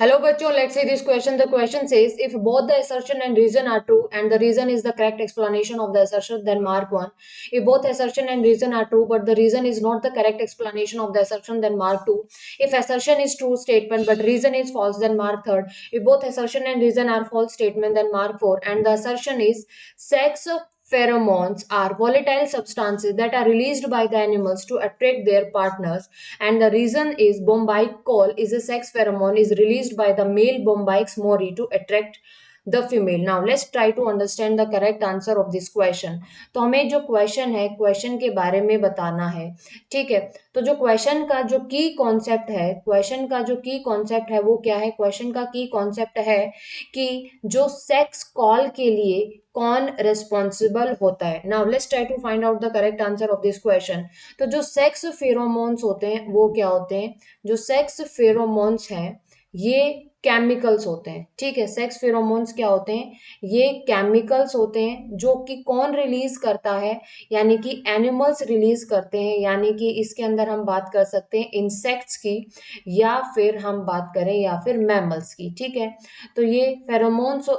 Hello, bachcho. Let's see this question. The question says, if both the assertion and reason are true, and the reason is the correct explanation of the assertion, then mark 1. If both assertion and reason are true, but the reason is not the correct explanation of the assertion, then mark 2. If assertion is true statement, but reason is false, then mark 3rd. If both assertion and reason are false statement, then mark 4. And the assertion is sex pheromones are volatile substances that are released by the animals to attract their partners, and the reason is bombyc call is a sex pheromone is released by the male bombyx mori to attract the female. Now let's try to understand the correct answer of this question. तो हमें जो question है question के बारे में बताना है, ठीक है। तो जो क्वेश्चन का जो की कॉन्सेप्ट है, क्वेश्चन का जो की कॉन्सेप्ट है वो क्या है? क्वेश्चन का की कॉन्सेप्ट है कि जो सेक्स कॉल के लिए कौन रिस्पॉन्सिबल होता है। Now let's try to find out the correct answer of this question. तो जो सेक्स फेरोमोन्स होते हैं वो क्या होते हैं? जो सेक्स फेरोमोन्स हैं ये केमिकल्स होते हैं, ठीक है। सेक्स फेरोमोन्स क्या होते हैं? ये केमिकल्स होते हैं जो कि कौन रिलीज करता है, यानी कि एनिमल्स रिलीज करते हैं, यानी कि इसके अंदर हम बात कर सकते हैं इंसेक्ट्स की, या फिर हम बात करें या फिर मैमल्स की, ठीक है। तो ये फेरोमोन्स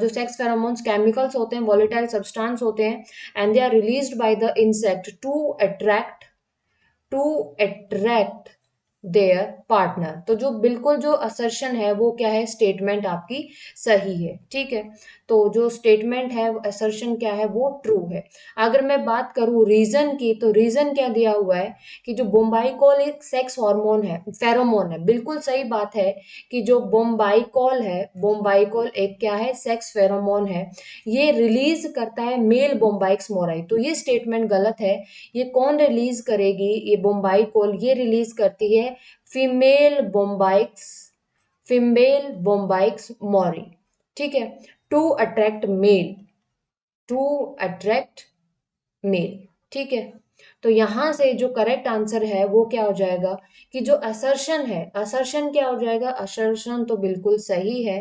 जो सेक्स फेरोमोन्स केमिकल्स होते हैं, वॉलेटाइल सब्सटेंस होते हैं, and they are released by the insect to attract their partner. तो जो बिल्कुल जो असर्शन है वो क्या है? स्टेटमेंट आपकी सही है, ठीक है। तो जो स्टेटमेंट है असर्शन क्या है? वो ट्रू है। अगर मैं बात करूं रीजन की, तो रीजन क्या दिया हुआ है कि जो बोम्बाइकोल एक सेक्स हार्मोन है, फेरोमोन है। बिल्कुल सही बात है कि जो बोम्बाइकोल है, बोम्बाइकोल एक क्या है? सेक्स फेरोमोन है। ये रिलीज करता है मेल बोम्बाइक्स मोराई। तो ये स्टेटमेंट गलत है। ये कौन रिलीज करेगी? ये बोम्बाइकोल ये रिलीज करती है फीमेल बोम्बाइक्स, फीमेल बोम्बाइक्स मोरी, ठीक है। To attract male, to attract male, ठीक है। तो यहां से जो करेक्ट आंसर है वो क्या हो जाएगा कि जो असर्शन है, असर्शन क्या हो जाएगा? असर्शन तो बिल्कुल सही है,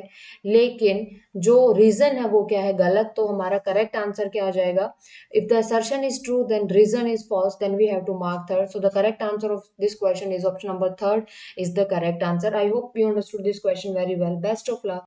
लेकिन जो रीजन है वो क्या है? गलत। तो हमारा करेक्ट आंसर क्या हो जाएगा? If the assertion is true then reason is false, then we have to mark third. So the correct answer of this question is option number third is the correct answer. I hope you understood this question very well. Best of luck.